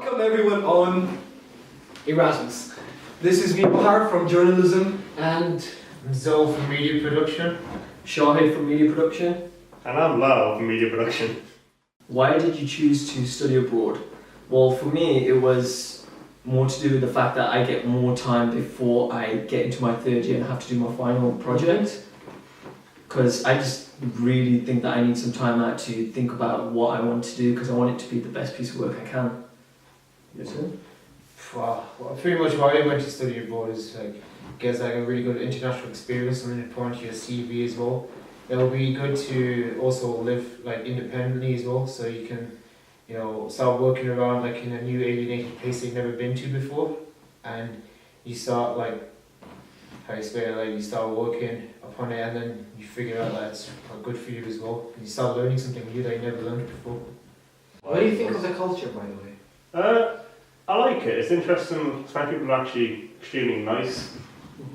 Welcome everyone on Erasmus. This is me, Bahar from journalism, and Zoe from media production. Shahid from media production. And I'm Lyle from media production. Why did you choose to study abroad? Well, for me, it was more to do with the fact that I get more time before I get into my third year and have to do my final project. Because I just really think that I need some time out to think about what I want to do, because I want it to be the best piece of work I can. Yes, sir? Well, pretty much why I went to study abroad is gets a really good international experience, something to put onto your CV as well. It will be good to also live independently as well, so you can, start working around in a new alienated place you've never been to before, and you start you start working upon it, and then you figure out that it's good for you as well. And you start learning something new that you never learned before. What do you think of the culture, by the way? I like it. It's interesting. Some people are actually extremely nice.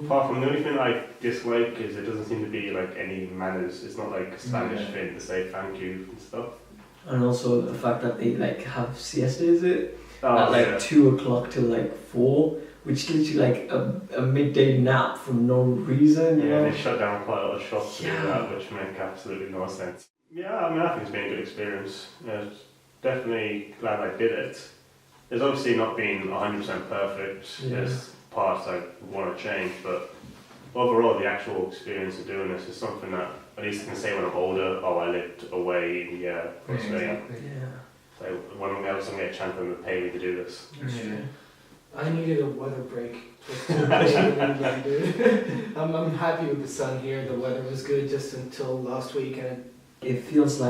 Apart from the only thing I dislike is it doesn't seem to be any manners. It's not like a Spanish thing to say thank you and stuff. And also the fact that they have siesta, is it? Oh, At 2 o'clock till 4, which gives you a midday nap for no reason. Yeah, they shut down quite a lot of shops to do Yeah. that, which make absolutely no sense. Yeah, I think it's been a good experience. Definitely glad I did it. It's obviously not been 100% perfect. Yeah. There's parts I want to change, but overall the actual experience of doing this is something that at least I can say when I'm older, I lived away in Australia. Yeah. So when else I'm going to get a chance to pay me to do this. I needed a weather break. I'm happy with the sun here. The weather was good just until last week, and It feels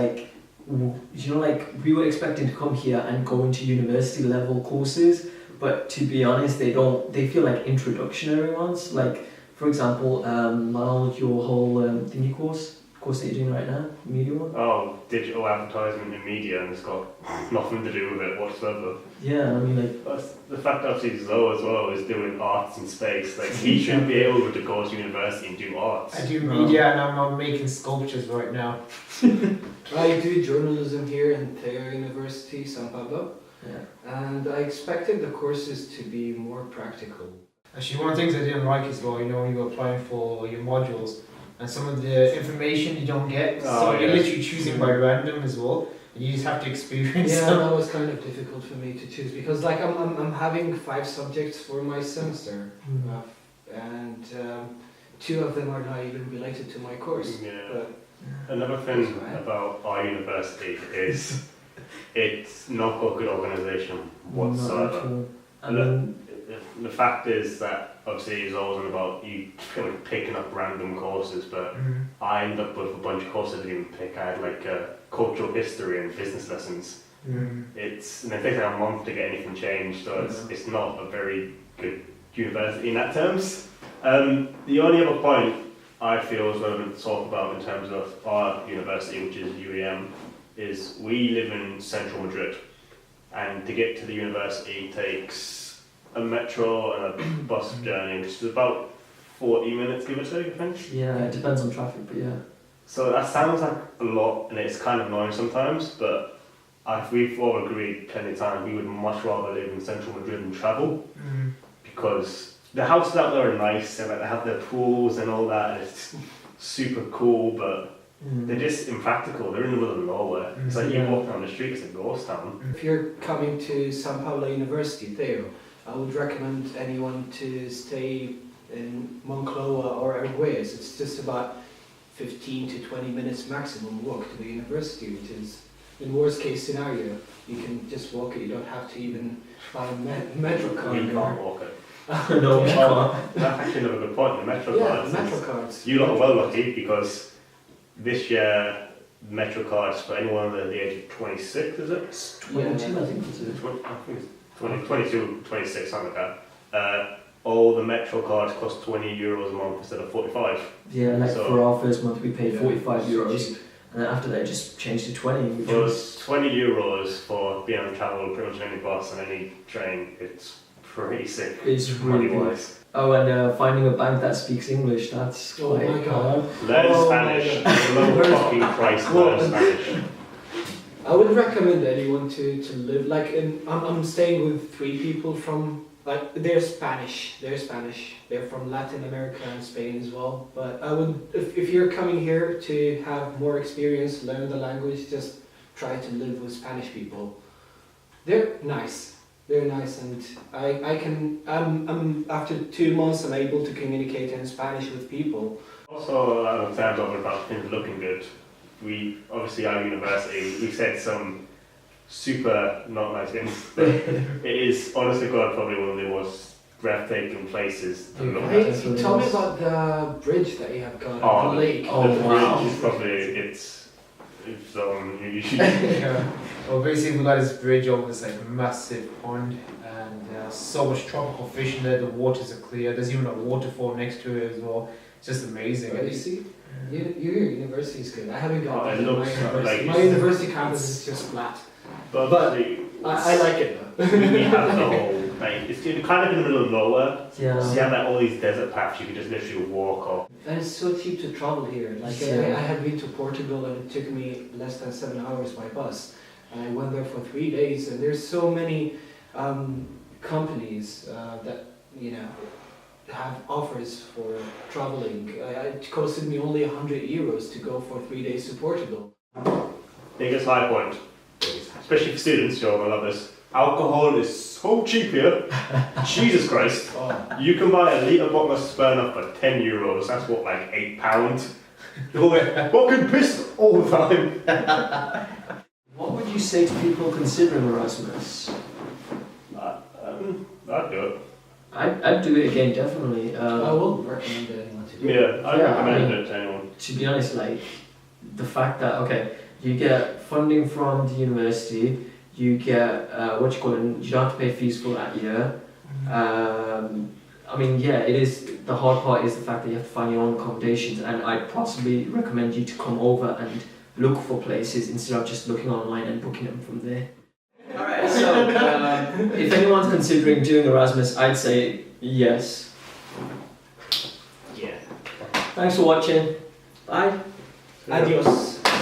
we were expecting to come here and go into university level courses, but to be honest, they feel like introductionary ones. For example, Mal, your whole thingy course that you're doing right now, media one. Oh, digital advertisement in media, and it's got nothing to do with it whatsoever. Yeah, That's the fact that obviously Zoe as well is doing arts in space. He shouldn't be able to go to university and do arts. I do media and I'm making sculptures right now. I do journalism here in Theo University, San Pablo, and I expected the courses to be more practical. Actually, one of the things I didn't like as well, when you're applying for your modules, and some of the information you don't get, you're literally choosing by random as well, and you just have to experience Yeah, them. that was kind of difficult for me to choose because I'm having 5 subjects for my semester, and 2 of them are not even related to my course. Yeah. But Another thing about our university is it's not a good organisation whatsoever. The fact is that obviously it's always on about you picking up random courses, but I ended up with a bunch of courses I didn't even pick. I had cultural history and business lessons. And it takes a month to get anything changed, so it's not a very good university in that terms. The only other point I feel is relevant to talk about in terms of our university, which is UEM, is we live in central Madrid, and to get to the university takes a metro and a bus journey, which is about 40 minutes, give or take, I think. Yeah, it depends on traffic, but yeah. So that sounds like a lot, and it's kind of annoying sometimes, but we've all agreed plenty of times we would much rather live in central Madrid and travel, because the houses out there are nice, and they have their pools and all that, and it's super cool, but they're just impractical. They're in the middle of nowhere. It's like you walk down the street, it's a ghost town. if you're coming to San Pablo University, Theo, I would recommend anyone to stay in Moncloa or Arguelles. It's just about 15 to 20 minutes maximum walk to the university, which is, in worst case scenario, you can just walk it. You don't have to even buy a metro card. You can't walk it. No, we can't. That's actually another good point, the metro Yeah, cards. metro cards. You lot are well lucky, because this year, metro cards for anyone under the age of 26, is it? It's 22, I think. I think it's 22, 26, something like that. All the metro cards cost €20 a month instead of 45. Yeah, So- for our first month we paid 45 it's euros, cheap. and then after that it just changed to 20, which But was... €20 for being able to travel pretty much any bus and any train, it's pretty sick. It's really good. money-wise. Oh, and finding a bank that speaks English, that's Oh quite my God. hard. Learn Oh Spanish. my Low fucking price, learn Spanish. I would recommend anyone to live like I'm staying with 3 people from like they're Spanish. They're from Latin America and Spain as well. But I would if you're coming here to have more experience, learn the language, just try to live with Spanish people. They're nice. They're nice, and I'm after 2 months I'm able to communicate in Spanish with people. Also, in terms of about things looking good, we obviously our university we said some super not nice things, but it is honestly God probably one of the most breathtaking places to look at. Hey, tell me about the bridge that you have got Oh, on the lake. The wow. bridge is probably it's you should. Yeah. Well, basically we got this bridge over this like massive pond, and so much tropical fish in there. The waters are clear. There's even a waterfall next to it as well. It's just amazing. You see, your university is good. I haven't got It that in my looks university. like My university campus is just flat. But I like it though. we have the whole like it's kind of in the middle of nowhere. Yeah. So you have like all these desert paths you can just literally walk off. And it's so cheap to travel here. Like Yeah. I have been to Portugal and it took me less than 7 hours by bus. And I went there for 3 days, and there's so many companies that have offers for traveling. It costed me only €100 to go for 3 days to Portugal. Biggest high point, especially for students, you're gonna love this. Alcohol is so cheap here. Jesus Christ. Oh. You can buy a litre bottle of Smirnoff for €10. That's what, like £8. You're like fucking pissed all the time. What would you say to people considering Erasmus? I'd do it. I'd do it again, definitely. I will recommend anyone to do it. Yeah, I'd Yeah, recommend I mean- it to anyone. To be honest, like the fact that you get funding from the university, you get you don't have to pay fees for that year. I mean, yeah, it is. The hard part is the fact that you have to find your own accommodations, and I'd possibly recommend you to come over and look for places instead of just looking online and booking them from there. Alright, so if anyone's considering doing Erasmus, I'd say yes. Yeah. Thanks for watching. Bye. Adios.